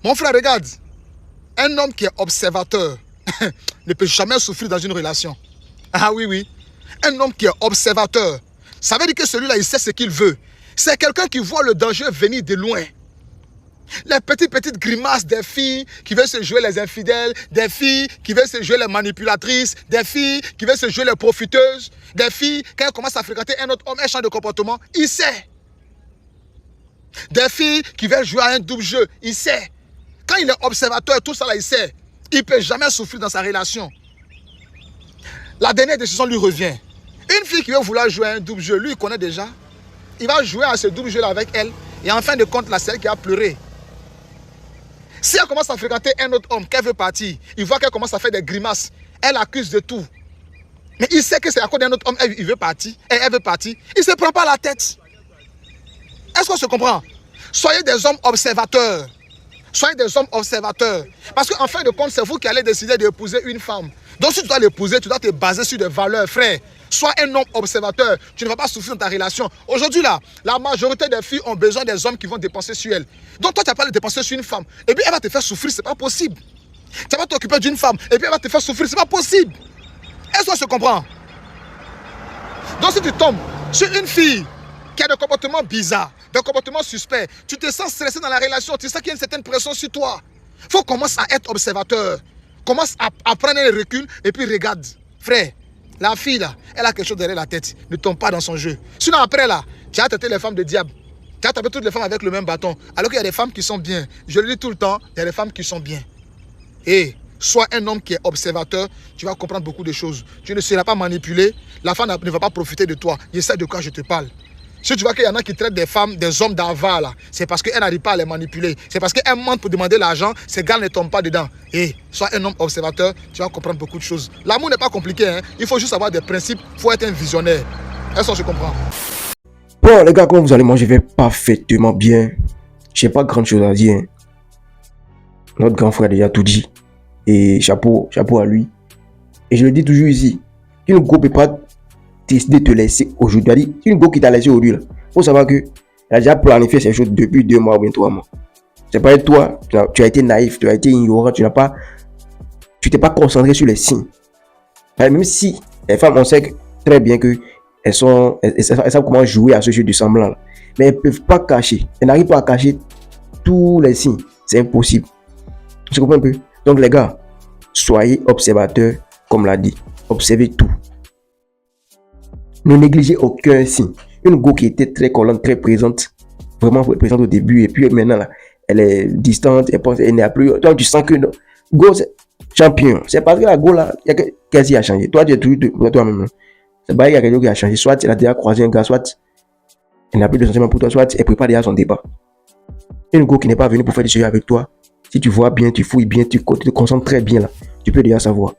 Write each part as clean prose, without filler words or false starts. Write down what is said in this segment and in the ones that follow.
Mon frère, regarde. Un homme qui est observateur ne peut jamais souffrir dans une relation. Ah oui, oui. Un homme qui est observateur, ça veut dire que celui-là, il sait ce qu'il veut. C'est quelqu'un qui voit le danger venir de loin. Les petites grimaces des filles qui veulent se jouer les infidèles, des filles qui veulent se jouer les manipulatrices, des filles qui veulent se jouer les profiteuses, des filles, quand elles commencent à fréquenter un autre homme, elles changent de comportement, il sait. Des filles qui veulent jouer à un double jeu, il sait. Quand il est observateur, tout ça là, il sait. Il ne peut jamais souffrir dans sa relation. La dernière décision lui revient. Une fille qui veut vouloir jouer à un double jeu, lui, il connaît déjà. Il va jouer à ce double jeu là avec elle. Et en fin de compte, là, c'est elle qui a pleuré. Si elle commence à fréquenter un autre homme, qu'elle veut partir, il voit qu'elle commence à faire des grimaces. Elle accuse de tout. Mais il sait que c'est à cause d'un autre homme, elle veut partir. Elle veut partir. Il ne se prend pas la tête. Est-ce qu'on se comprend? Soyez des hommes observateurs. Soyez des hommes observateurs. Parce qu'en fin de compte, c'est vous qui allez décider d'épouser une femme. Donc si tu dois l'épouser, tu dois te baser sur des valeurs, frère. Sois un homme observateur. Tu ne vas pas souffrir dans ta relation. Aujourd'hui, là, la majorité des filles ont besoin des hommes qui vont dépenser sur elles. Donc toi, tu n'as pas à dépenser sur une femme. Et puis elle va te faire souffrir, c'est pas possible. Tu vas t'occuper d'une femme et puis elle va te faire souffrir, c'est pas possible. Est-ce qu'on se comprend? Donc si tu tombes sur une fille qui a des comportements bizarres, des comportements suspects, tu te sens stressé dans la relation, tu sens qu'il y a une certaine pression sur toi. Il faut commencer à être observateur. Commence à prendre un recul et puis regarde. Frère, la fille là, elle a quelque chose derrière la tête. Ne tombe pas dans son jeu. Sinon après là, tu as traité les femmes de diable. Tu as tapé toutes les femmes avec le même bâton. Alors qu'il y a des femmes qui sont bien. Je le dis tout le temps, il y a des femmes qui sont bien. Et sois un homme qui est observateur, tu vas comprendre beaucoup de choses. Tu ne seras pas manipulé. La femme ne va pas profiter de toi. Je sais de quoi je te parle. Si tu vois qu'il y en a qui traitent des femmes, des hommes d'avare là, c'est parce qu'elles n'arrivent pas à les manipuler. C'est parce qu'elles mentent pour demander l'argent, ces gars ne tombent pas dedans. Et sois un homme observateur, tu vas comprendre beaucoup de choses. L'amour n'est pas compliqué, hein? Il faut juste avoir des principes, il faut être un visionnaire. Est-ce qu'on se comprend? Bon les gars, comment vous allez? Moi je vais parfaitement bien. Je n'ai pas grand chose à dire. Notre grand frère a déjà tout dit. Et chapeau à lui. Et je le dis toujours ici. Une go peut pas décider de te laisser aujourd'hui. Une go qui t'a laissé aujourd'hui, il faut savoir que elle a déjà planifié ces choses depuis 2 mois ou bien 3 mois. C'est pas toi, tu as été naïf, tu as été ignorant, tu t'es pas concentré sur les signes. Même si les femmes, on sait très bien que elles savent comment jouer à ce jeu de semblant là. Mais elles peuvent pas cacher, elles n'arrivent pas à cacher tous les signes. C'est impossible. Tu comprends un peu? Donc les gars, soyez observateurs, comme l'a dit. Observez tout. Ne négligez aucun signe. Une go qui était très collante, très présente, vraiment présente au début, et puis maintenant là, elle est distante, elle n'est plus. Toi, tu sens que go c'est champion. C'est parce que la go là, il y a qu'est-ce qui a changé. Toi, tu es toujours toi-même. C'est pas il y a quelque chose qui a changé. Soit elle a déjà croisé un gars, soit elle n'a plus de sentiments pour toi, soit elle prépare déjà son départ. Une go qui n'est pas venue pour faire des choses avec toi. Si tu vois bien, tu fouilles bien, tu te concentres très bien là, tu peux déjà savoir.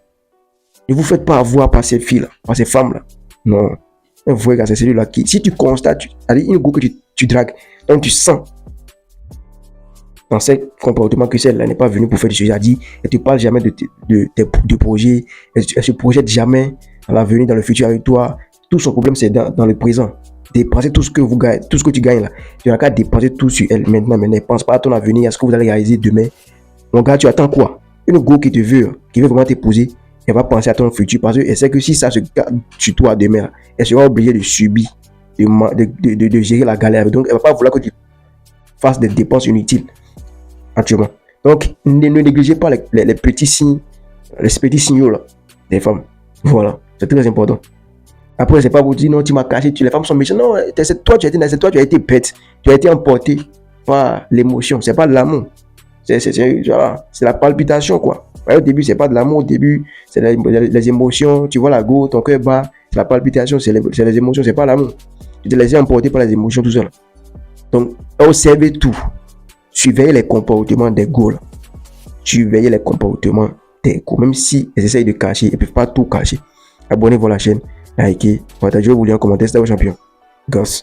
Ne vous faites pas avoir par ces filles là, par ces femmes là. Non. Un vrai gars, c'est celui-là qui, si tu constates, une go que tu dragues, donc tu sens dans ce comportement que celle-là n'est pas venue pour faire des choses. Elle dit, elle ne te parle jamais de projet, elle se projette jamais dans l'avenir, dans le futur avec toi. Tout son problème, c'est dans le présent. Dépenser tout ce que vous gagnez, tout ce que tu gagnes là. Tu n'as qu'à dépenser tout sur elle maintenant. Ne pense pas à ton avenir, à ce que vous allez réaliser demain. Mon gars, tu attends quoi? Une go qui veut vraiment t'épouser, elle va penser à ton futur parce qu'elle sait que si ça se garde sur toi demain, elle sera obligée de subir, de gérer la galère. Donc, elle ne va pas vouloir que tu fasses des dépenses inutiles actuellement. Donc, ne négligez pas les petits signes, les petits signaux là, des femmes. Voilà, c'est très important. Après, c'est pas pour dire non, tu m'as caché, les femmes sont méchantes. Non, toi, tu as été bête, tu as été emporté par l'émotion. C'est pas de l'amour. C'est la palpitation, quoi. Au début, c'est pas de l'amour. Au début, c'est les émotions. Tu vois la go, ton cœur bat. C'est la palpitation, c'est les émotions, c'est pas l'amour. Tu te laisses emporter par les émotions, tout ça. Donc, observez tout. Surveillez les comportements des go. Surveillez les comportements des go. Même si elles essayent de cacher, elles ne peuvent pas tout cacher. Abonnez-vous à la chaîne, likez, partagez, vous lire en commentaire, c'était vos champions. Gosse.